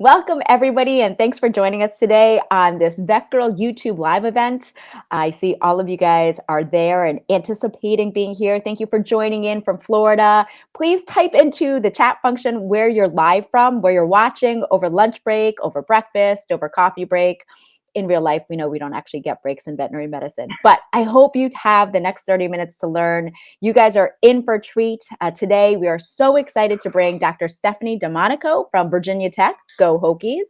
Welcome, everybody, and thanks for joining us today on this VETgirl YouTube live event. I see all of you guys are there and anticipating being here. Thank you for joining in from Florida. Please type into the chat function where you're live from, where you're watching, over lunch break, over breakfast, over coffee break. In real life, we know we don't actually get breaks in veterinary medicine, but I hope you have the next 30 minutes to learn. You guys are in for a treat. Today, we are so excited to bring Dr. Stefanie DeMonaco from Virginia Tech. Go Hokies.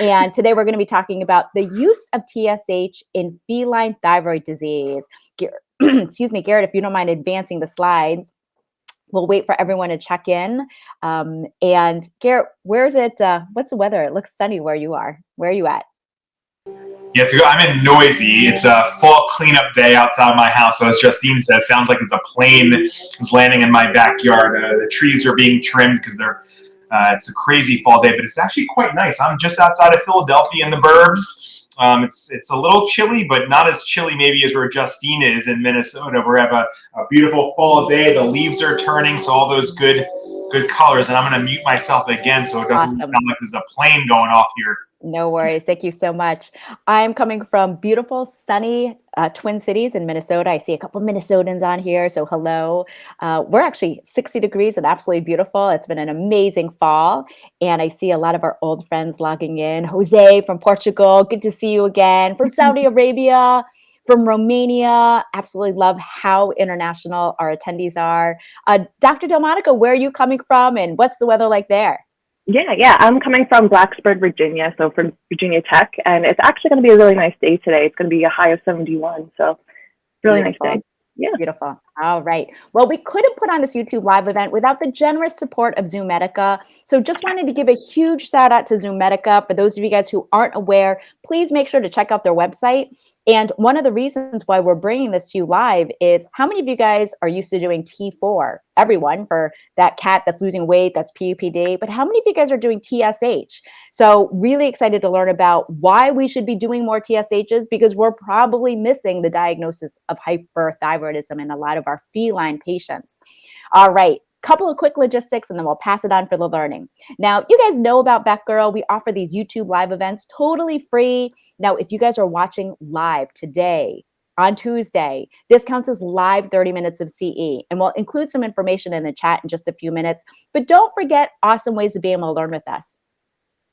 And today we're going to be talking about the use of TSH in feline thyroid disease. Excuse me, Garrett, if you don't mind advancing the slides. We'll wait for everyone to check in. And Garrett, where's it? What's the weather? It looks sunny where you are. Where are you at? Yeah, I'm in Noisy. It's a fall cleanup day outside my house. So as Justine says, sounds like it's a plane is landing in my backyard. The trees are being trimmed because it's a crazy fall day, but it's actually quite nice. I'm just outside of Philadelphia in the burbs. It's a little chilly, but not as chilly maybe as where Justine is in Minnesota. We have a beautiful fall day. The leaves are turning, so all those good colors. And I'm going to mute myself again so it doesn't sound like there's a plane going off here. No worries. Thank you so much. I'm coming from beautiful, sunny Twin Cities in Minnesota. I see a couple Minnesotans on here, so hello. We're actually 60 degrees and absolutely beautiful. It's been an amazing fall, and I see a lot of our old friends logging in. Jose from Portugal, good to see you again. From Saudi Arabia, from Romania, absolutely love how international our attendees are. Dr. DeMonaco, where are you coming from, and what's the weather like there? Yeah. I'm coming from Blacksburg, Virginia, so from Virginia Tech, and it's actually going to be a really nice day today. It's going to be a high of 71, so really Beautiful. Nice day. Yeah. Beautiful. All right. Well, we couldn't put on this YouTube live event without the generous support of Zomedica. So just wanted to give a huge shout out to Zomedica. For those of you guys who aren't aware, please make sure to check out their website. And one of the reasons why we're bringing this to you live is how many of you guys are used to doing T4? Everyone, for that cat that's losing weight, that's PUPD. But how many of you guys are doing TSH? So really excited to learn about why we should be doing more TSHs, because we're probably missing the diagnosis of hyperthyroidism in a lot of our feline patients. All right. Couple of quick logistics and then we'll pass it on for the learning. Now, you guys know about VETgirl. We offer these YouTube live events totally free. Now, if you guys are watching live today, on Tuesday, this counts as live 30 minutes of CE, and we'll include some information in the chat in just a few minutes. But don't forget awesome ways to be able to learn with us.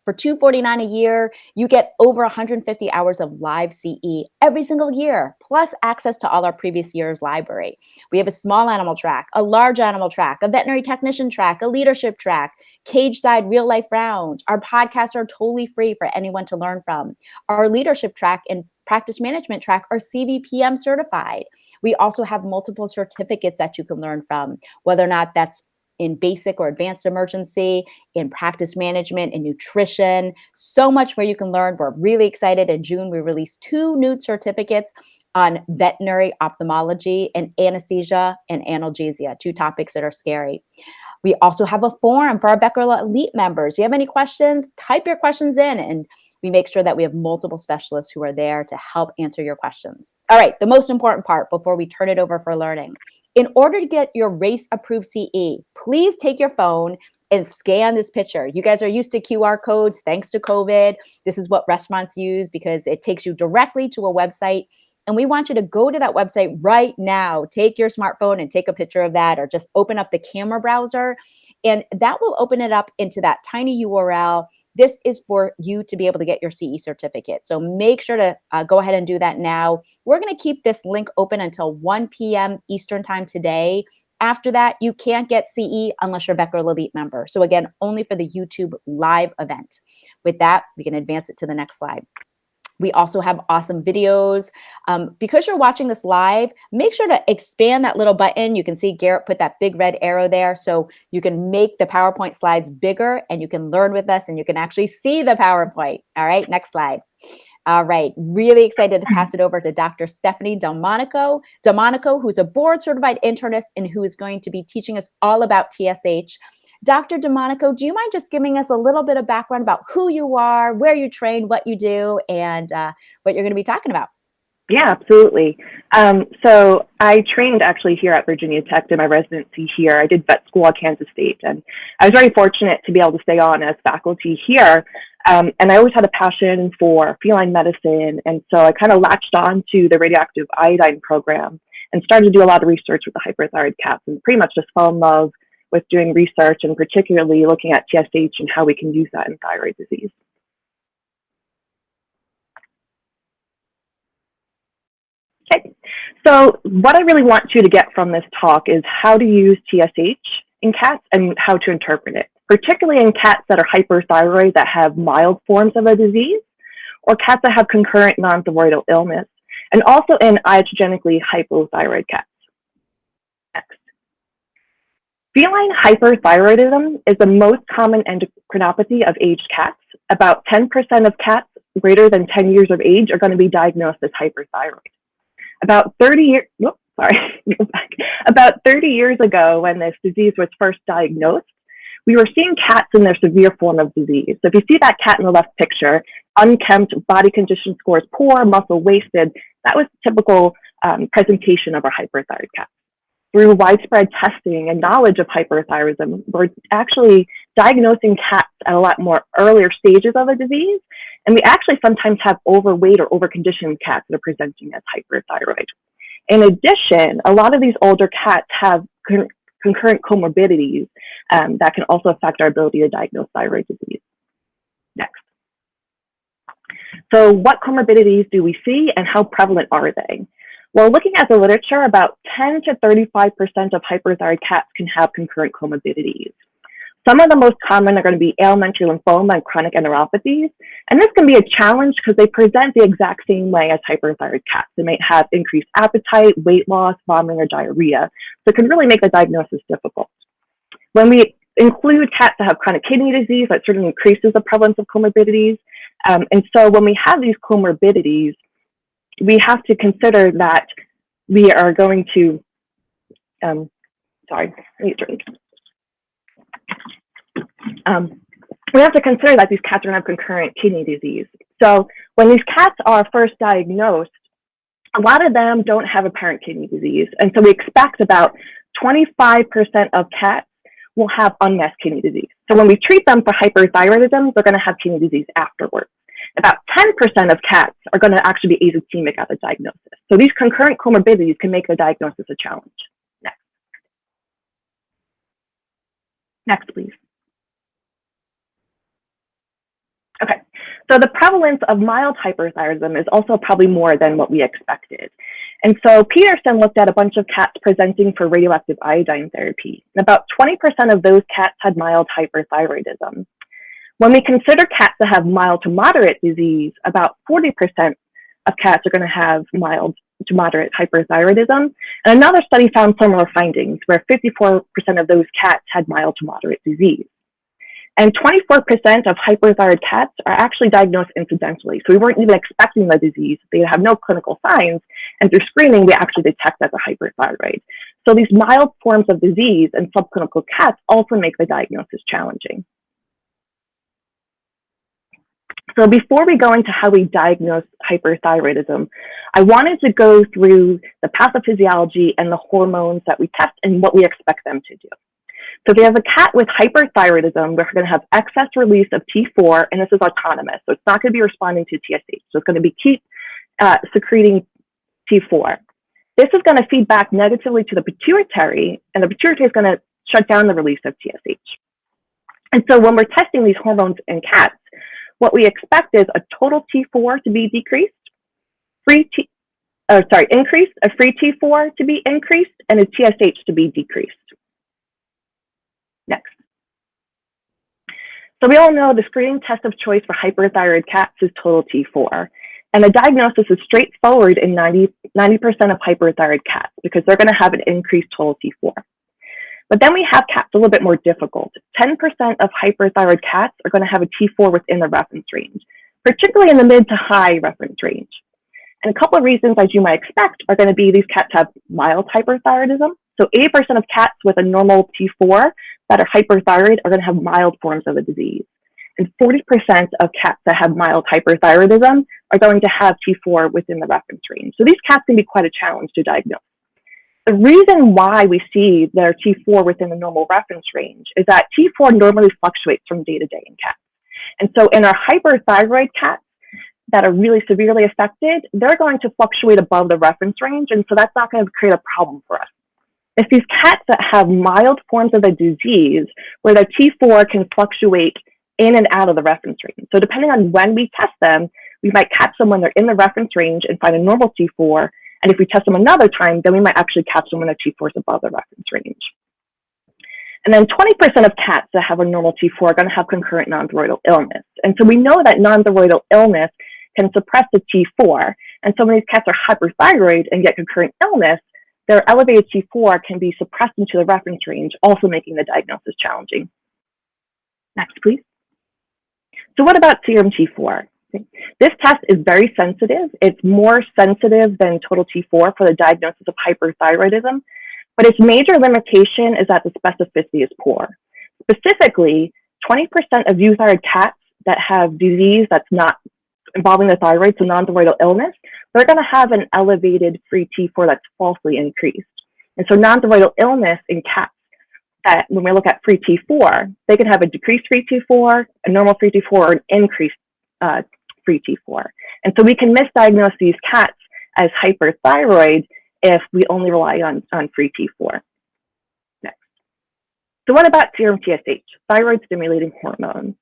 For $249 a year, you get over 150 hours of live CE every single year, plus access to all our previous year's library. We have a small animal track, a large animal track, a veterinary technician track, a leadership track, cage-side real-life rounds. Our podcasts are totally free for anyone to learn from. Our leadership track and practice management track are CVPM certified. We also have multiple certificates that you can learn from, whether or not that's in basic or advanced emergency, in practice management, in nutrition, so much where you can learn. We're really excited. In June, we released 2 new certificates on veterinary ophthalmology and anesthesia and analgesia, 2 topics that are scary. We also have a forum for our VETgirl Elite members. If you have any questions, type your questions in, and we make sure that we have multiple specialists who are there to help answer your questions. All right, the most important part before we turn it over for learning. In order to get your race-approved CE, please take your phone and scan this picture. You guys are used to QR codes thanks to COVID. This is what restaurants use because it takes you directly to a website. And we want you to go to that website right now. Take your smartphone and take a picture of that, or just open up the camera browser. And that will open it up into that tiny URL. This is for you to be able to get your CE certificate. So make sure to go ahead and do that now. We're going to keep this link open until 1 p.m. Eastern time today. After that, you can't get CE unless you're a VETgirl Elite member. So again, only for the YouTube live event. With that, we can advance it to the next slide. We also have awesome videos. Because you're watching this live, make sure to expand that little button. You can see Garrett put that big red arrow there, so you can make the PowerPoint slides bigger and you can learn with us and you can actually see the PowerPoint. All right, next slide. All right, really excited to pass it over to Dr. Stefanie DeMonaco, who's a board-certified internist and who is going to be teaching us all about TSH. Dr. DeMonaco, do you mind just giving us a little bit of background about who you are, where you train, what you do, and what you're going to be talking about? Yeah, absolutely. So I trained actually here at Virginia Tech, did my residency here. I did vet school at Kansas State, and I was very fortunate to be able to stay on as faculty here. And I always had a passion for feline medicine, and so I kind of latched on to the radioactive iodine program and started to do a lot of research with the hyperthyroid cats, and pretty much just fell in love with doing research and particularly looking at TSH and how we can use that in thyroid disease. Okay, so what I really want you to get from this talk is how to use TSH in cats and how to interpret it, particularly in cats that are hyperthyroid that have mild forms of a disease, or cats that have concurrent non-thyroidal illness, and also in iatrogenically hypothyroid cats. Next. Feline hyperthyroidism is the most common endocrinopathy of aged cats. About 10% of cats greater than 10 years of age are going to be diagnosed as hyperthyroid. About 30 years, about 30 years ago, when this disease was first diagnosed, we were seeing cats in their severe form of disease. So if you see that cat in the left picture, unkempt, body condition scores poor, muscle wasted, that was typical presentation of a hyperthyroid cat. Through widespread testing and knowledge of hyperthyroidism, we're actually diagnosing cats at a lot more earlier stages of a disease. And we actually sometimes have overweight or overconditioned cats that are presenting as hyperthyroid. In addition, a lot of these older cats have concurrent comorbidities that can also affect our ability to diagnose thyroid disease. Next. So what comorbidities do we see and how prevalent are they? Well, looking at the literature, about 10 to 35% of hyperthyroid cats can have concurrent comorbidities. Some of the most common are going to be elementary lymphoma and chronic enteropathies. And this can be a challenge because they present the exact same way as hyperthyroid cats. They might have increased appetite, weight loss, vomiting, or diarrhea. So it can really make the diagnosis difficult. When we include cats that have chronic kidney disease, that certainly increases the prevalence of comorbidities. And so when we have these comorbidities, we have to consider that we are going to, we have to consider that these cats are going to have concurrent kidney disease. So when these cats are first diagnosed, a lot of them don't have apparent kidney disease. And so we expect about 25% of cats will have unmasked kidney disease. So when we treat them for hyperthyroidism, they're going to have kidney disease afterwards. About 10% of cats are going to actually be asymptomatic at the diagnosis. So these concurrent comorbidities can make the diagnosis a challenge. Next. Next, please. Okay, so the prevalence of mild hyperthyroidism is also probably more than what we expected. And so Peterson looked at a bunch of cats presenting for radioactive iodine therapy. And about 20% of those cats had mild hyperthyroidism. When we consider cats that have mild to moderate disease, about 40% of cats are going to have mild to moderate hyperthyroidism. And another study found similar findings, where 54% of those cats had mild to moderate disease. And 24% of hyperthyroid cats are actually diagnosed incidentally. So we weren't even expecting the disease. They have no clinical signs. And through screening, we actually detect as a hyperthyroid. So these mild forms of disease in subclinical cats also make the diagnosis challenging. So before we go into how we diagnose hyperthyroidism, I wanted to go through the pathophysiology and the hormones that we test and what we expect them to do. So if we have a cat with hyperthyroidism, we're going to have excess release of T4, and this is autonomous. So it's not going to be responding to TSH. So it's going to keep secreting T4. This is going to feed back negatively to the pituitary, and the pituitary is going to shut down the release of TSH. And so when we're testing these hormones in cats, what we expect is a total T4 to be decreased, increased, a free T4 to be increased, and a TSH to be decreased. Next. So we all know the screening test of choice for hyperthyroid cats is total T4. And the diagnosis is straightforward in 90% of hyperthyroid cats because they're going to have an increased total T4. But then we have cats a little bit more difficult. 10% of hyperthyroid cats are going to have a T4 within the reference range, particularly in the mid to high reference range. And a couple of reasons, as you might expect, are going to be these cats have mild hyperthyroidism. So 80% of cats with a normal T4 that are hyperthyroid are going to have mild forms of the disease. And 40% of cats that have mild hyperthyroidism are going to have T4 within the reference range. So these cats can be quite a challenge to diagnose. The reason why we see their T4 within the normal reference range is that T4 normally fluctuates from day to day in cats. And so in our hyperthyroid cats that are really severely affected, they're going to fluctuate above the reference range, and so that's not going to create a problem for us. If these cats that have mild forms of the disease, where their T4 can fluctuate in and out of the reference range. So depending on when we test them, we might catch them when they're in the reference range and find a normal T4, and if we test them another time, then we might actually catch them when their T4 is above the reference range. And then 20% of cats that have a normal T4 are going to have concurrent non-thyroidal illness. And so we know that non-thyroidal illness can suppress the T4. And so when these cats are hyperthyroid and get concurrent illness, their elevated T4 can be suppressed into the reference range, also making the diagnosis challenging. Next, please. So what about serum T4? This test is very sensitive. It's more sensitive than total T4 for the diagnosis of hyperthyroidism, but its major limitation is that the specificity is poor. Specifically, 20% of euthyroid cats that have disease that's not involving the thyroid, so non-thyroidal illness, they're going to have an elevated free T4 that's falsely increased. And so non-thyroidal illness in cats, that when we look at free T4, they can have a decreased free T4, a normal free T4, or an increased free T4. And so we can misdiagnose these cats as hyperthyroid if we only rely on free T4. Next. So what about serum TSH, thyroid stimulating hormone?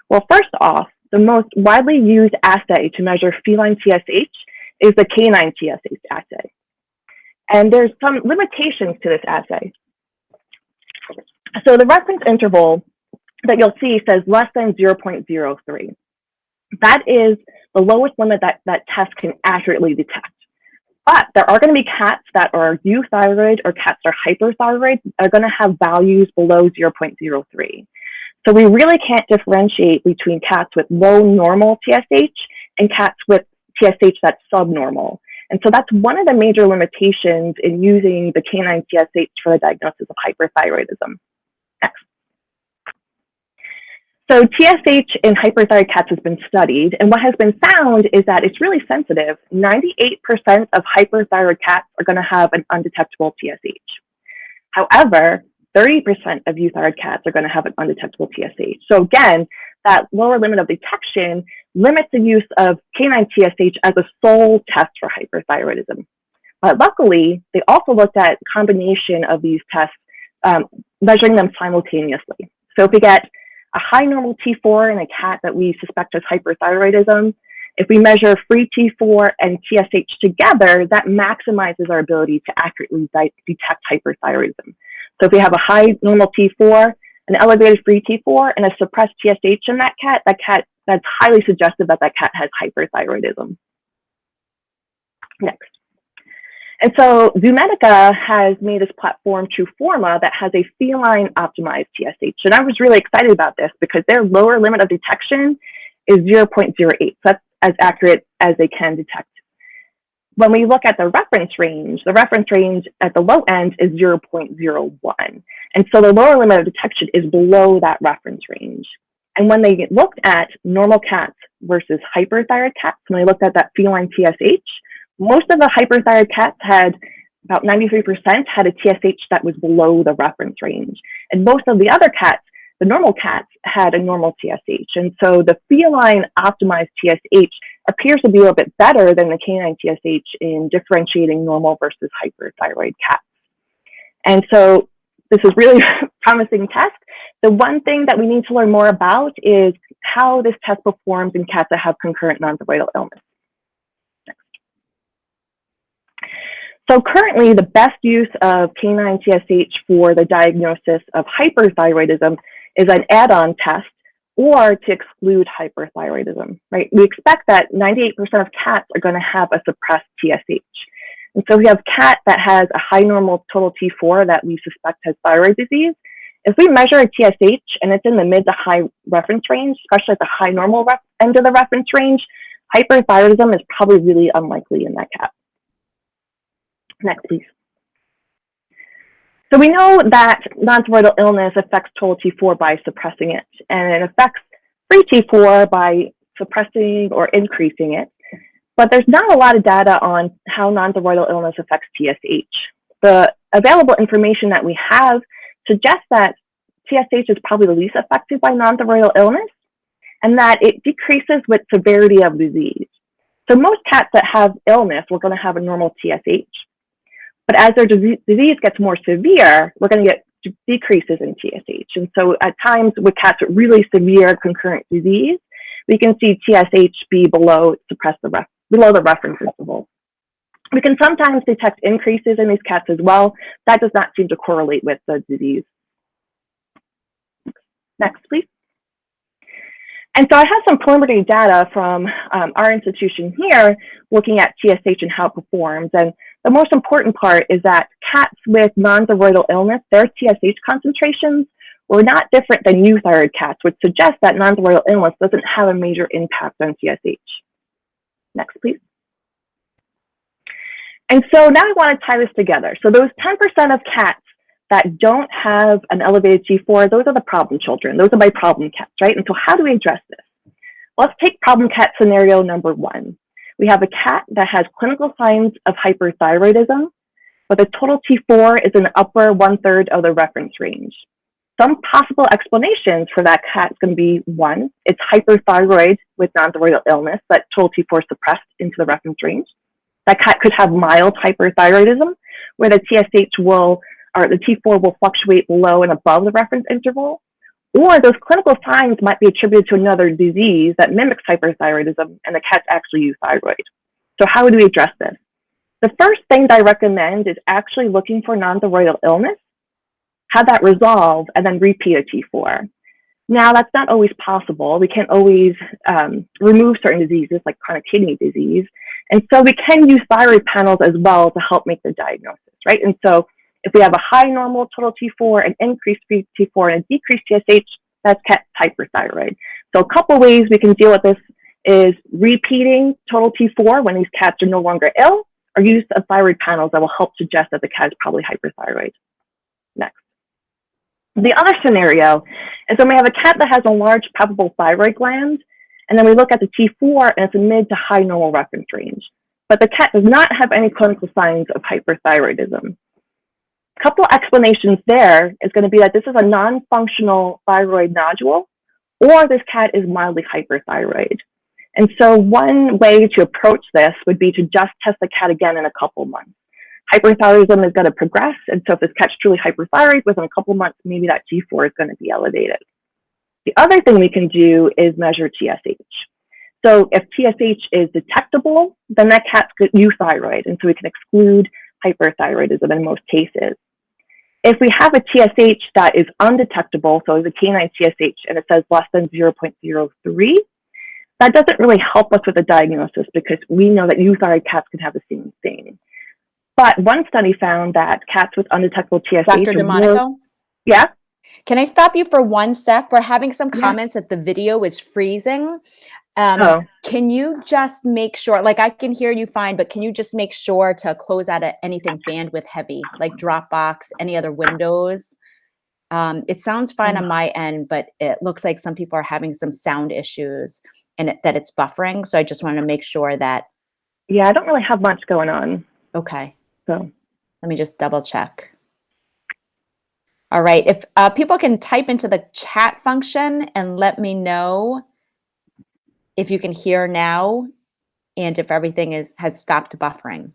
Well, first off, the most widely used assay to measure feline TSH is the canine TSH assay. And there's some limitations to this assay. So the reference interval that you'll see says less than 0.03. That is the lowest limit that test can accurately detect. But there are going to be cats that are euthyroid or cats that are hyperthyroid that are going to have values below 0.03. So we really can't differentiate between cats with low normal TSH and cats with TSH that's subnormal. And so that's one of the major limitations in using the canine TSH for the diagnosis of hyperthyroidism. Next. So TSH in hyperthyroid cats has been studied, and what has been found is that it's really sensitive. 98% of hyperthyroid cats are going to have an undetectable TSH. However, 30% of euthyroid cats are going to have an undetectable TSH. So again, that lower limit of detection limits the use of canine TSH as a sole test for hyperthyroidism. But luckily, they also looked at a combination of these tests, measuring them simultaneously. So if we get a high normal T4 in a cat that we suspect has hyperthyroidism, if we measure free T4 and TSH together, that maximizes our ability to accurately detect hyperthyroidism. So if we have a high normal T4, an elevated free T4, and a suppressed TSH in that cat, that's highly suggestive that that cat has hyperthyroidism. Next. And so Zomedica has made this platform, Truforma, that has a feline optimized TSH. And I was really excited about this because their lower limit of detection is 0.08. So that's as accurate as they can detect. When we look at the reference range at the low end is 0.01. And so the lower limit of detection is below that reference range. And when they looked at normal cats versus hyperthyroid cats, when they looked at that feline TSH, most of the hyperthyroid cats had, about 93%, had a TSH that was below the reference range. And most of the other cats, the normal cats, had a normal TSH. And so the feline optimized TSH appears to be a little bit better than the canine TSH in differentiating normal versus hyperthyroid cats. And so this is really promising test. The one thing that we need to learn more about is how this test performs in cats that have concurrent non-thyroidal illness. So currently, the best use of canine TSH for the diagnosis of hyperthyroidism is an add-on test or to exclude hyperthyroidism, right? We expect that 98% of cats are going to have a suppressed TSH. And so we have a cat that has a high normal total T4 that we suspect has thyroid disease. If we measure a TSH and it's in the mid to high reference range, especially at the high normal end of the reference range, hyperthyroidism is probably really unlikely in that cat. Next, please. So we know that non-thyroidal illness affects total T4 by suppressing it, and it affects free T4 by suppressing or increasing it, but there's not a lot of data on how non-thyroidal illness affects TSH. The available information that we have suggests that TSH is probably the least affected by non-thyroidal illness, and that it decreases with severity of disease. So most cats that have illness, we're going to have a normal TSH. But as their disease gets more severe, we're going to get decreases in TSH. And so at times with cats with really severe concurrent disease, we can see TSH be below the reference interval. We can sometimes detect increases in these cats as well. That does not seem to correlate with the disease. Next, please. And so I have some preliminary data from our institution here looking at TSH and how it performs. And the most important part is that cats with non-thyroidal illness, their TSH concentrations were not different than euthyroid cats, which suggests that non-thyroidal illness doesn't have a major impact on TSH. Next, please. And so now I want to tie this together. So those 10% of cats that don't have an elevated T4, those are the problem children. Those are my problem cats, right? And so how do we address this? Let's take problem cat scenario number 1. We have a cat that has clinical signs of hyperthyroidism, but the total T4 is in the upper 1/3 of the reference range. Some possible explanations for that cat is going to be 1, it's hyperthyroid with non-thyroidal illness, that total T4 is suppressed into the reference range. That cat could have mild hyperthyroidism, where the TSH will, or the T4 will fluctuate below and above the reference interval, or those clinical signs might be attributed to another disease that mimics hyperthyroidism and the cat's actually euthyroid. So how do we address this? The first thing that I recommend is actually looking for non-thyroidal illness, have that resolve, and then repeat a T4. Now, that's not always possible. We can't always remove certain diseases like chronic kidney disease. And so we can use thyroid panels as well to help make the diagnosis, right? And so if we have a high normal total T4, an increased free T4, and a decreased TSH, that's cat hyperthyroid. So a couple ways we can deal with this is repeating total T4 when these cats are no longer ill, or use of thyroid panels that will help suggest that the cat is probably hyperthyroid. Next. The other scenario is when we have a cat that has a large palpable thyroid gland, and then we look at the T4 and it's a mid to high normal reference range. But the cat does not have any clinical signs of hyperthyroidism. A couple explanations there is going to be that this is a non-functional thyroid nodule, or this cat is mildly hyperthyroid. And so one way to approach this would be to just test the cat again in a couple months. Hyperthyroidism is going to progress, and so if this cat's truly hyperthyroid, within a couple months, maybe that T4 is going to be elevated. The other thing we can do is measure TSH. So if TSH is detectable, then that cat's euthyroid, and so we can exclude hyperthyroidism in most cases. If we have a TSH that is undetectable, so the canine TSH, and it says less than 0.03, that doesn't really help us with the diagnosis because we know that euthyroid cats can have the same thing. But one study found that cats with undetectable TSH... Dr. DeMonaco? Yeah? Can I stop you for 1 sec? We're having some comments that the video is freezing. Can you just make sure, like I can hear you fine, but can you just make sure to close out anything bandwidth heavy, like Dropbox, any other windows? It sounds fine on my end, but it looks like some people are having some sound issues and that it's buffering. So I just want to make sure that. Yeah, I don't really have much going on. Okay. So let me just double check. All right. If people can type into the chat function and let me know if you can hear now and if everything has stopped buffering.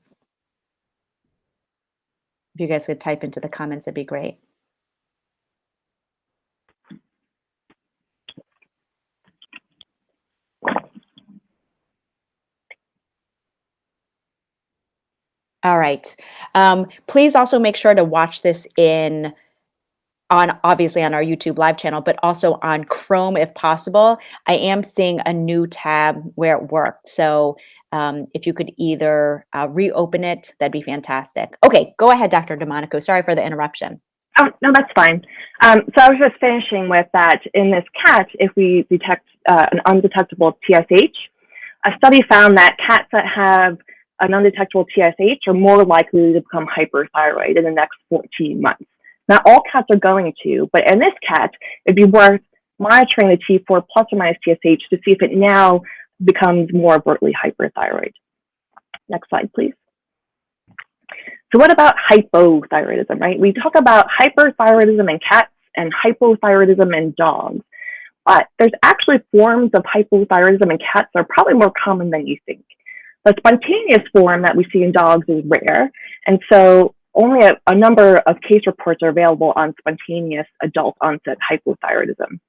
If you guys could type into the comments, it'd be great. All right. Please also make sure to watch this obviously on our YouTube live channel, but also on Chrome if possible. I am seeing a new tab where it worked. So if you could either reopen it, that'd be fantastic. Okay, go ahead, Dr. DeMonaco. Sorry for the interruption. Oh, no, that's fine. So I was just finishing with that in this cat, if we detect an undetectable TSH, a study found that cats that have an undetectable TSH are more likely to become hyperthyroid in the next 14 months. Not all cats are going to, but in this cat, it'd be worth monitoring the T4 plus or minus TSH to see if it now becomes more overtly hyperthyroid. Next slide, please. So what about hypothyroidism, right? We talk about hyperthyroidism in cats and hypothyroidism in dogs, but there's actually forms of hypothyroidism in cats that are probably more common than you think. The spontaneous form that we see in dogs is rare, and so only a number of case reports are available on spontaneous adult onset hypothyroidism.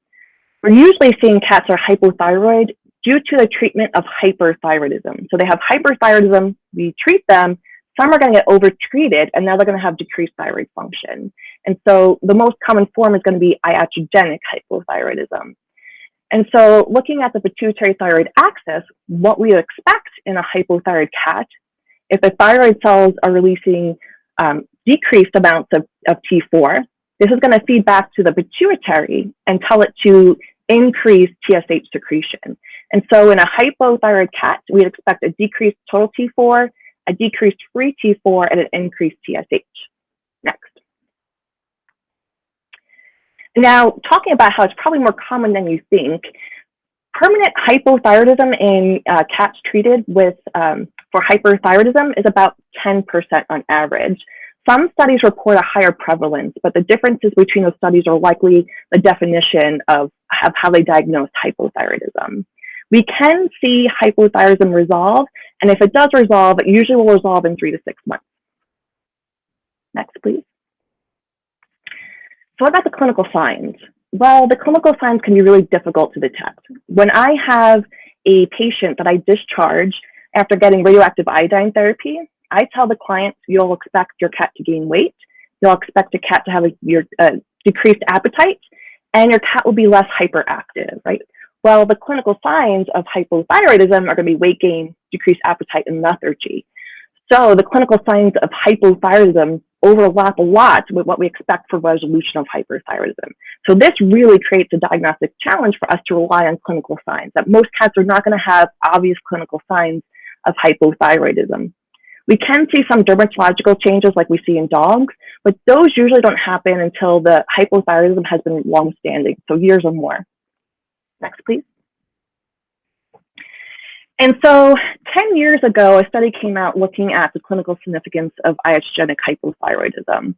We're usually seeing cats are hypothyroid due to the treatment of hyperthyroidism. So they have hyperthyroidism, we treat them, some are going to get overtreated, and now they're going to have decreased thyroid function. And so the most common form is going to be iatrogenic hypothyroidism. And so looking at the pituitary thyroid axis, what we expect in a hypothyroid cat, if the thyroid cells are releasing decreased amounts of T4, this is going to feed back to the pituitary and tell it to increase TSH secretion. And so in a hypothyroid cat, we'd expect a decreased total T4, a decreased free T4, and an increased TSH. Next. Now, talking about how it's probably more common than you think, permanent hypothyroidism in cats treated with for hyperthyroidism is about 10% on average. Some studies report a higher prevalence, but the differences between those studies are likely the definition of how they diagnose hypothyroidism. We can see hypothyroidism resolve, and if it does resolve, it usually will resolve in 3 to 6 months. Next, please. So what about the clinical signs? Well, the clinical signs can be really difficult to detect. When I have a patient that I discharge after getting radioactive iodine therapy, I tell the client, you'll expect your cat to gain weight, you'll expect a cat to have a decreased appetite, and your cat will be less hyperactive, right? Well, the clinical signs of hypothyroidism are going to be weight gain, decreased appetite, and lethargy. So the clinical signs of hypothyroidism overlap a lot with what we expect for resolution of hyperthyroidism. So this really creates a diagnostic challenge for us to rely on clinical signs, that most cats are not going to have obvious clinical signs of hypothyroidism. We can see some dermatological changes like we see in dogs, but those usually don't happen until the hypothyroidism has been long-standing, so years or more. Next, please. And so 10 years ago, a study came out looking at the clinical significance of iatrogenic hypothyroidism.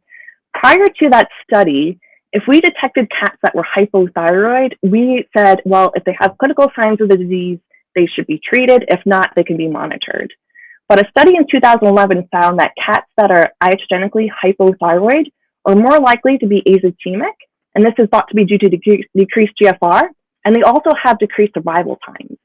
Prior to that study, if we detected cats that were hypothyroid, we said, well, if they have clinical signs of the disease, they should be treated. If not, they can be monitored. But a study in 2011 found that cats that are iatrogenically hypothyroid are more likely to be azotemic, and this is thought to be due to decreased GFR, and they also have decreased survival times.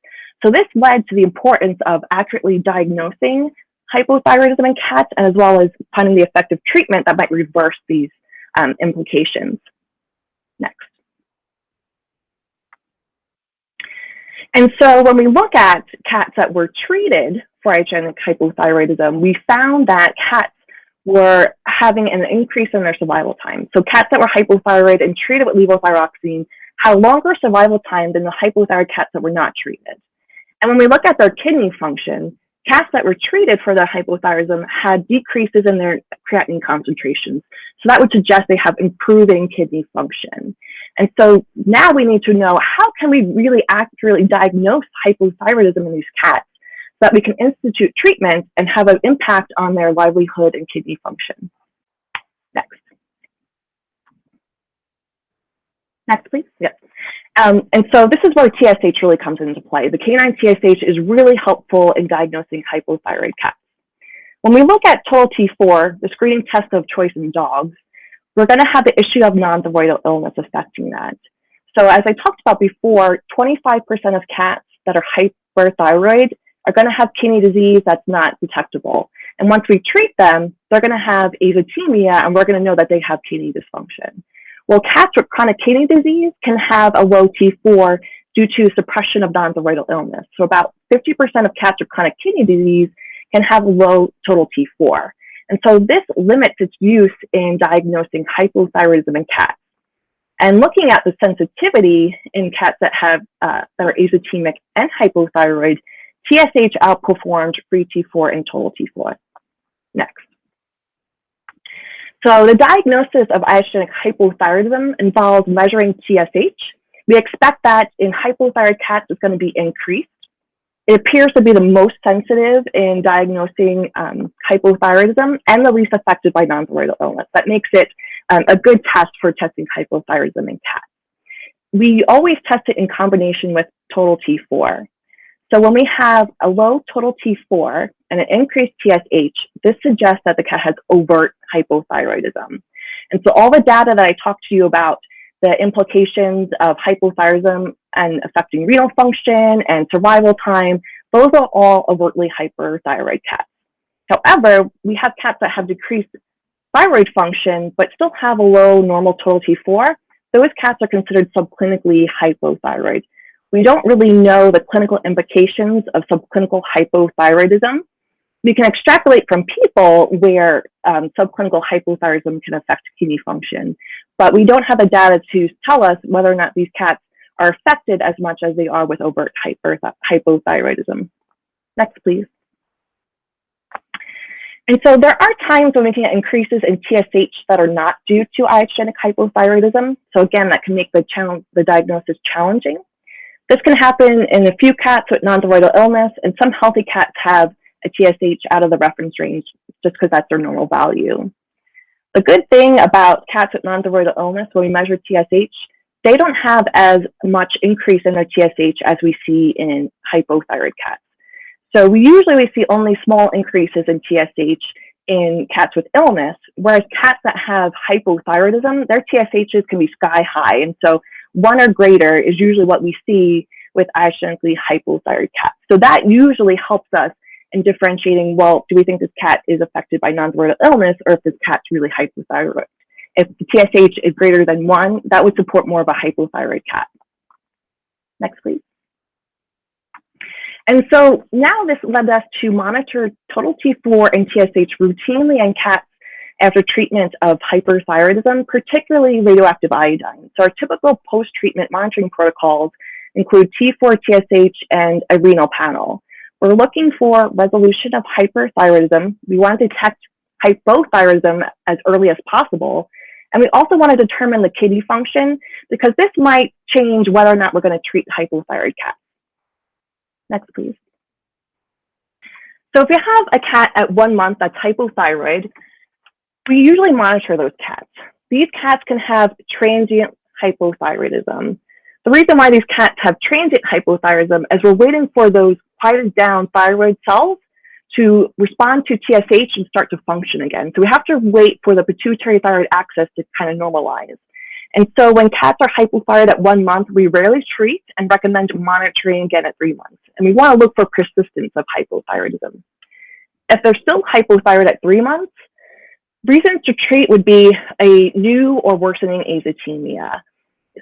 So this led to the importance of accurately diagnosing hypothyroidism in cats, and as well as finding the effective treatment that might reverse these implications. Next. And so when we look at cats that were treated for iatrogenic hypothyroidism, we found that cats were having an increase in their survival time. So cats that were hypothyroid and treated with levothyroxine had a longer survival time than the hypothyroid cats that were not treated. And when we look at their kidney function, cats that were treated for their hypothyroidism had decreases in their creatinine concentrations. So that would suggest they have improving kidney function. And so now we need to know, how can we really accurately diagnose hypothyroidism in these cats so that we can institute treatment and have an impact on their livelihood and kidney function. Next. Next, please. Yes. And so this is where TSH really comes into play. The canine TSH is really helpful in diagnosing hypothyroid cats. When we look at total T4, the screening test of choice in dogs, we're going to have the issue of non-thyroidal illness affecting that. So as I talked about before, 25% of cats that are hyperthyroid are going to have kidney disease that's not detectable. And once we treat them, they're going to have azotemia, and we're going to know that they have kidney dysfunction. Well, cats with chronic kidney disease can have a low T4 due to suppression of non-thyroidal illness. So about 50% of cats with chronic kidney disease can have a low total T4. And so this limits its use in diagnosing hypothyroidism in cats. And looking at the sensitivity in cats that have that are azotemic and hypothyroid, TSH outperformed free T4 and total T4. Next. So the diagnosis of iatrogenic hypothyroidism involves measuring TSH We expect that in hypothyroid cats, it's going to be increased. It appears to be the most sensitive in diagnosing hypothyroidism and the least affected by non-thyroidal illness. That makes it a good test for testing hypothyroidism in cats. We always test it in combination with total T4. So when we have a low total T4 and an increased TSH, this suggests that the cat has overt hypothyroidism. And so all the data that I talked to you about, the implications of hypothyroidism and affecting renal function and survival time, those are all overtly hyperthyroid cats. However, we have cats that have decreased thyroid function, but still have a low normal total T4. Those cats are considered subclinically hypothyroid. We don't really know the clinical implications of subclinical hypothyroidism. We can extrapolate from people where subclinical hypothyroidism can affect kidney function, but we don't have the data to tell us whether or not these cats are affected as much as they are with overt hypothyroidism. Next, please. And so there are times when we can get increases in TSH that are not due to iatrogenic hypothyroidism. So again, that can make the diagnosis challenging. This can happen in a few cats with non-thyroidal illness, and some healthy cats have a TSH out of the reference range just because that's their normal value. The good thing about cats with non-thyroidal illness, when we measure TSH, they don't have as much increase in their TSH as we see in hypothyroid cats. So we usually see only small increases in TSH in cats with illness, whereas cats that have hypothyroidism, their TSHs can be sky high. And so 1 or greater is usually what we see with iatrogenically hypothyroid cats. So that usually helps us in differentiating, well, do we think this cat is affected by non-thyroidal illness or if this cat's really hypothyroid? If the TSH is greater than 1, that would support more of a hypothyroid cat. Next, please. And so now this led us to monitor total T4 and TSH routinely in cats after treatment of hyperthyroidism, particularly radioactive iodine. So our typical post-treatment monitoring protocols include T4, TSH, and a renal panel. We're looking for resolution of hyperthyroidism. We want to detect hypothyroidism as early as possible. And we also want to determine the kidney function because this might change whether or not we're going to treat hypothyroid cats. Next, please. So if you have a cat at 1 month that's hypothyroid, we usually monitor those cats. These cats can have transient hypothyroidism. The reason why these cats have transient hypothyroidism is we're waiting for those quieted down thyroid cells to respond to TSH and start to function again. So we have to wait for the pituitary thyroid axis to kind of normalize. And so when cats are hypothyroid at 1 month, we rarely treat and recommend monitoring again at 3 months. And we want to look for persistence of hypothyroidism. If they're still hypothyroid at 3 months, reasons to treat would be a new or worsening azotemia.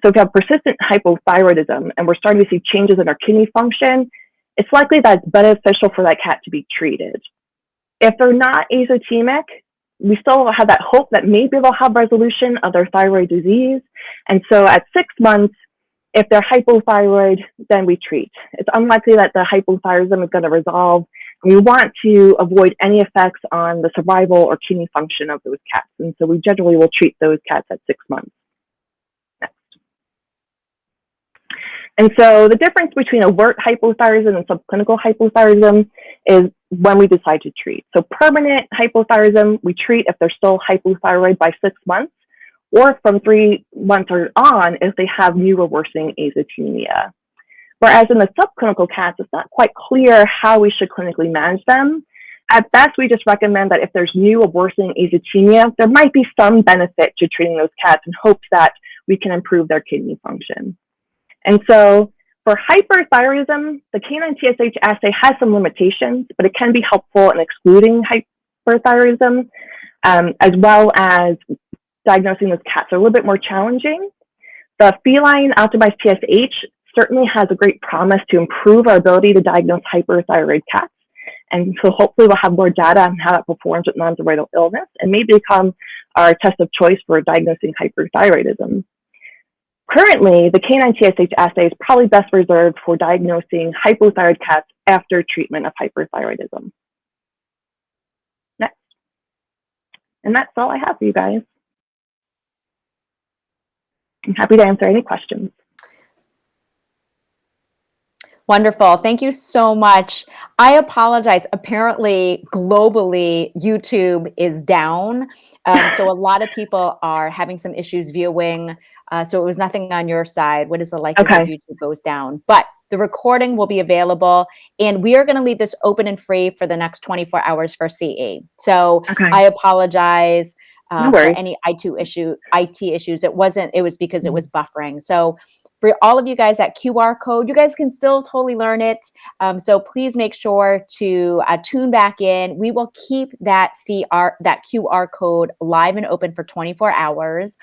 So if you have persistent hypothyroidism and we're starting to see changes in our kidney function, it's likely that it's beneficial for that cat to be treated. If they're not azotemic, we still have that hope that maybe they'll have resolution of their thyroid disease. And so at 6 months, if they're hypothyroid, then we treat. It's unlikely that the hypothyroidism is going to resolve. And we want to avoid any effects on the survival or kidney function of those cats. And so we generally will treat those cats at 6 months. Next. And so the difference between overt hypothyroidism and subclinical hypothyroidism is when we decide to treat. So permanent hypothyroidism, we treat if they're still hypothyroid by 6 months, or from 3 months or on if they have new or worsening azotemia. Whereas in the subclinical cats, it's not quite clear how we should clinically manage them. At best, we just recommend that if there's new or worsening azotemia, there might be some benefit to treating those cats in hopes that we can improve their kidney function. And so for hyperthyroidism, the canine TSH assay has some limitations, but it can be helpful in excluding hyperthyroidism, as well as diagnosing those cats are a little bit more challenging. The feline optimized TSH certainly has a great promise to improve our ability to diagnose hyperthyroid cats. And so hopefully we'll have more data on how it performs with non-thyroidal illness and maybe become our test of choice for diagnosing hyperthyroidism. Currently, the canine TSH assay is probably best reserved for diagnosing hypothyroid cats after treatment of hyperthyroidism. Next. And that's all I have for you guys. I'm happy to answer any questions. Wonderful. Thank you so much. I apologize. Apparently, globally, YouTube is down. So a lot of people are having some issues viewing. So it was nothing on your side. What is the likelihood Okay. YouTube goes down? But the recording will be available, and we are going to leave this open and free for the next 24 hours for CE. So Okay. I apologize No for worries. any IT issues. It was because it Mhm. was buffering. So for all of you guys, that QR code, you guys can still totally learn it. So please make sure to tune back in. We will keep that QR code live and open for 24 hours.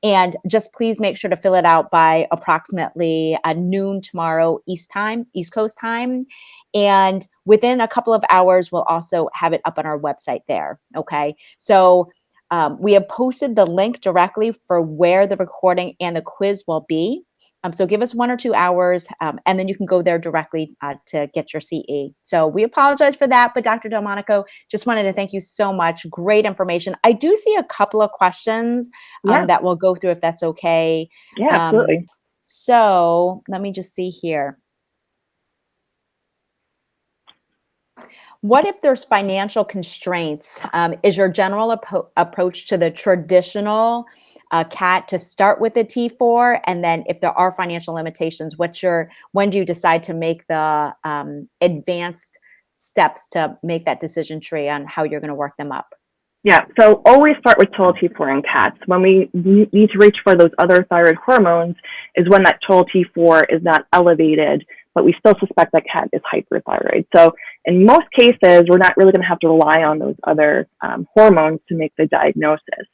And just please make sure to fill it out by approximately noon tomorrow East Coast time. And within a couple of hours, we'll also have it up on our website there. Okay. So we have posted the link directly for where the recording and the quiz will be. So give us 1 or 2 hours, and then you can go there directly to get your CE. So we apologize for that, but Dr. DeMonaco, just wanted to thank you so much. Great information. I do see a couple of questions Yeah. that we'll go through if that's okay. Yeah, absolutely. So let me just see here. What if there's financial constraints? Is your general approach to the traditional cat to start with a T4, and then if there are financial limitations, when do you decide to make the advanced steps to make that decision tree on how you're going to work them up? Yeah, so always start with total T4 in cats. When we need to reach for those other thyroid hormones is when that total T4 is not elevated, but we still suspect that cat is hyperthyroid. So in most cases, we're not really going to have to rely on those other hormones to make the diagnosis.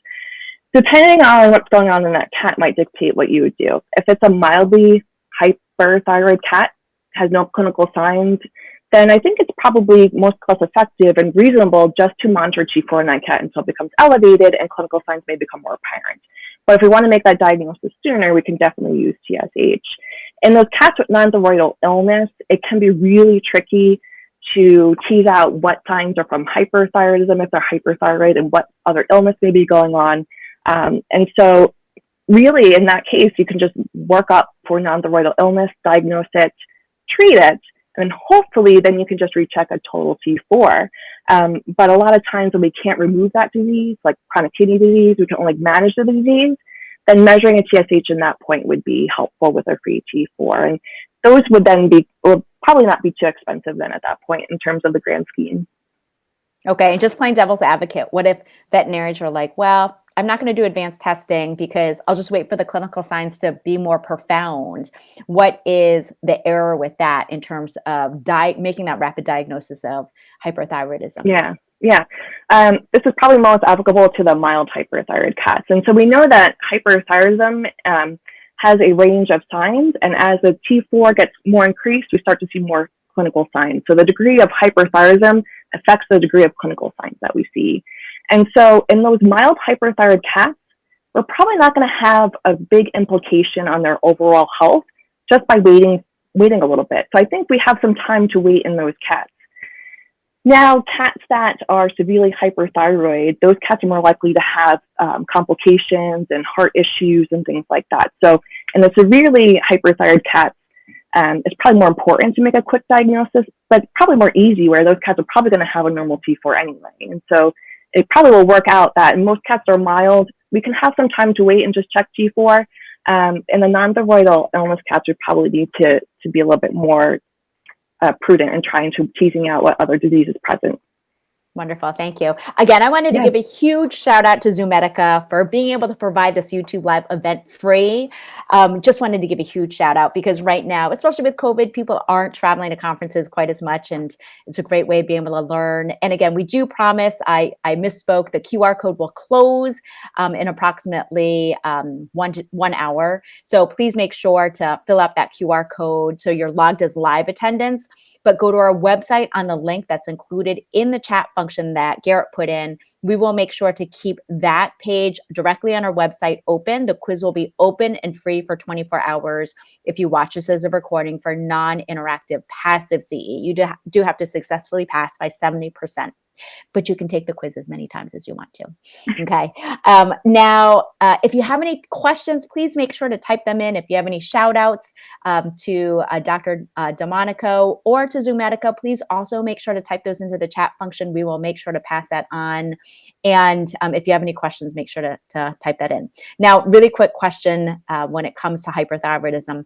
Depending on what's going on in that cat might dictate what you would do. If it's a mildly hyperthyroid cat, has no clinical signs, then I think it's probably most cost effective and reasonable just to monitor T4 in that cat until it becomes elevated and clinical signs may become more apparent. But if we want to make that diagnosis sooner, we can definitely use TSH. In those cats with non-thyroidal illness, it can be really tricky to tease out what signs are from hyperthyroidism if they're hyperthyroid and what other illness may be going on. And so really in that case, you can just work up for non-thyroidal illness, diagnose it, treat it, and hopefully then you can just recheck a total T4. But a lot of times when we can't remove that disease, like chronic kidney disease, we can only manage the disease, then measuring a TSH in that point would be helpful with a free T4. And those would then would probably not be too expensive then at that point in terms of the grand scheme. Okay, and just plain devil's advocate, what if veterinarians are like, well, I'm not going to do advanced testing because I'll just wait for the clinical signs to be more profound. What is the error with that in terms of making that rapid diagnosis of hyperthyroidism? Yeah. This is probably most applicable to the mild hyperthyroid cats. And so we know that hyperthyroidism has a range of signs. And as the T4 gets more increased, we start to see more clinical signs. So the degree of hyperthyroidism affects the degree of clinical signs that we see. And so in those mild hyperthyroid cats, we're probably not going to have a big implication on their overall health just by waiting a little bit. So I think we have some time to wait in those cats. Now, cats that are severely hyperthyroid, those cats are more likely to have complications and heart issues and things like that. So in the severely hyperthyroid cats, it's probably more important to make a quick diagnosis, but probably more easy where those cats are probably going to have a normal T4 anyway. And so it probably will work out that in most cats that are mild, we can have some time to wait and just check T4. And the non-thyroidal illness cats would probably need to be a little bit more prudent in trying to teasing out what other disease is present. Wonderful. Thank you. Again, I wanted to give a huge shout out to Zomedica for being able to provide this YouTube live event free. Just wanted to give a huge shout out because right now, especially with COVID, people aren't traveling to conferences quite as much. And it's a great way of being able to learn. And again, we do promise, I misspoke, the QR code will close in approximately 1 hour. So please make sure to fill out that QR code so you're logged as live attendance. But go to our website on the link that's included in the chat function that Garrett put in. We will make sure to keep that page directly on our website open. The quiz will be open and free for 24 hours if you watch this as a recording for non-interactive passive CE. You do have to successfully pass by 70%. but you can take the quiz as many times as you want to. Okay. Now, if you have any questions, please make sure to type them in. If you have any shout outs to Dr. DeMonaco or to Zomedica, please also make sure to type those into the chat function. We will make sure to pass that on. And if you have any questions, make sure to type that in. Now, really quick question when it comes to hyperthyroidism.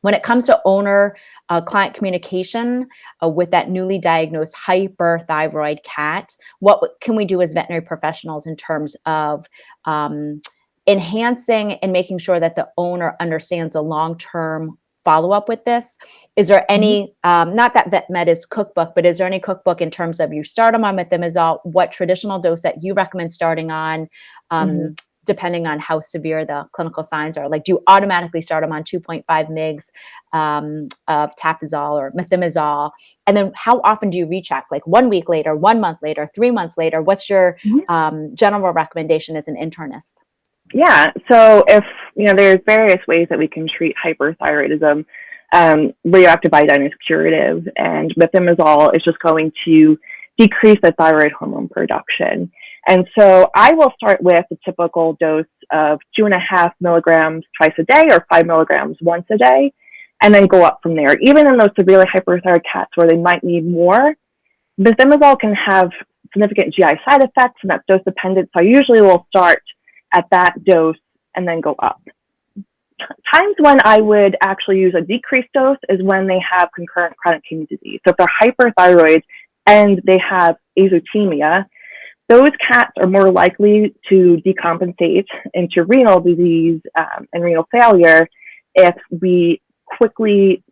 When it comes to owner-client communication with that newly diagnosed hyperthyroid cat, what can we do as veterinary professionals in terms of enhancing and making sure that the owner understands a long-term follow-up with this? Is there any, not that VetMed is cookbook, but is there any cookbook in terms of you start them on methimazole, what traditional dose that you recommend starting on, depending on how severe the clinical signs are? Like, do you automatically start them on 2.5 mgs of Tapazole or methimazole? And then how often do you recheck? Like 1 week later, 1 month later, 3 months later? What's your general recommendation as an internist? Yeah, so if, there's various ways that we can treat hyperthyroidism. Radioactive iodine is curative, and methimazole is just going to decrease the thyroid hormone production. And so I will start with a typical dose of 2.5 milligrams twice a day or 5 milligrams once a day, and then go up from there. Even in those severely hyperthyroid cats where they might need more, methimazole can have significant GI side effects, and that's dose dependent. So I usually will start at that dose and then go up. Times when I would actually use a decreased dose is when they have concurrent chronic kidney disease. So if they're hyperthyroid and they have azotemia, those cats are more likely to decompensate into renal disease and renal failure if we quickly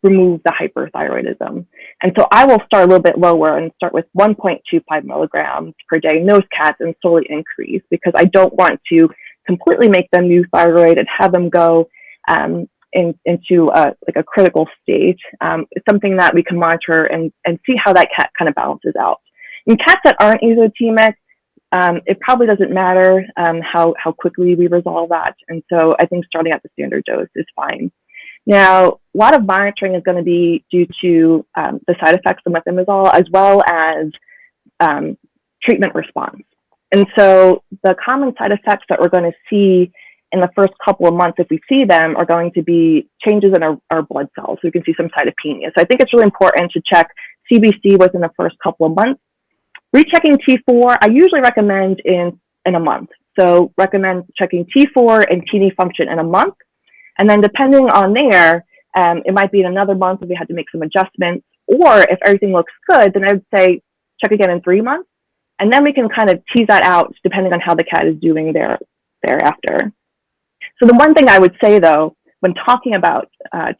remove the hyperthyroidism. And so I will start a little bit lower and start with 1.25 milligrams per day in those cats and slowly increase, because I don't want to completely make them euthyroid and have them go into a critical state. It's something that we can monitor and see how that cat kind of balances out. In cats that aren't azotemic, it probably doesn't matter how quickly we resolve that. And so I think starting at the standard dose is fine. Now, a lot of monitoring is going to be due to the side effects of methimazole as well as treatment response. And so the common side effects that we're going to see in the first couple of months, if we see them, are going to be changes in our blood cells. So we can see some cytopenia. So I think it's really important to check CBC within the first couple of months. Rechecking T4, I usually recommend in a month. So recommend checking T4 and kidney function in a month. And then depending on there, it might be in another month if we had to make some adjustments. Or if everything looks good, then I would say check again in 3 months. And then we can kind of tease that out depending on how the cat is doing thereafter. So the one thing I would say, though, when talking about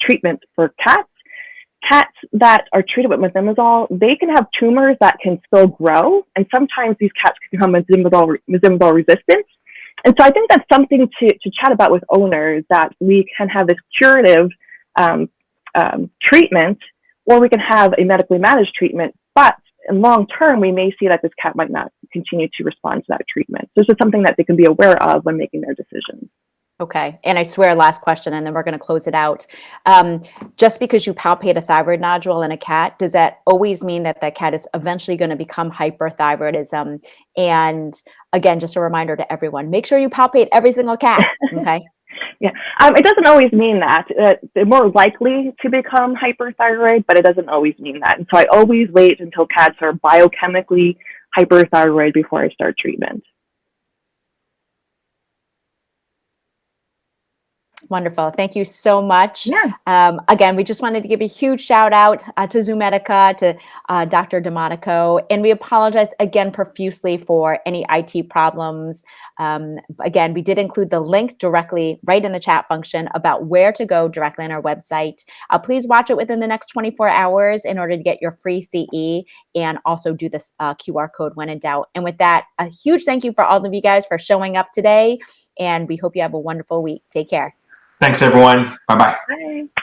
treatment for cats that are treated with methimazole, they can have tumors that can still grow. And sometimes these cats can become methimazole resistant. And so I think that's something to chat about with owners, that we can have this curative treatment, or we can have a medically managed treatment. But in long term, we may see that this cat might not continue to respond to that treatment. So this is something that they can be aware of when making their decisions. Okay. And I swear, last question, and then we're going to close it out. Just because you palpate a thyroid nodule in a cat, does that always mean that that cat is eventually going to become hyperthyroidism? And again, just a reminder to everyone, make sure you palpate every single cat. Okay. Yeah. It doesn't always mean that. They're more likely to become hyperthyroid, but it doesn't always mean that. And so I always wait until cats are biochemically hyperthyroid before I start treatment. Wonderful. Thank you so much. Yeah. Again, we just wanted to give a huge shout out to Zomedica, to Dr. DeMonaco, and we apologize again profusely for any IT problems. Again, we did include the link directly right in the chat function about where to go directly on our website. Please watch it within the next 24 hours in order to get your free CE, and also do this QR code when in doubt. And with that, a huge thank you for all of you guys for showing up today, and we hope you have a wonderful week. Take care. Thanks, everyone. Bye-bye. Bye.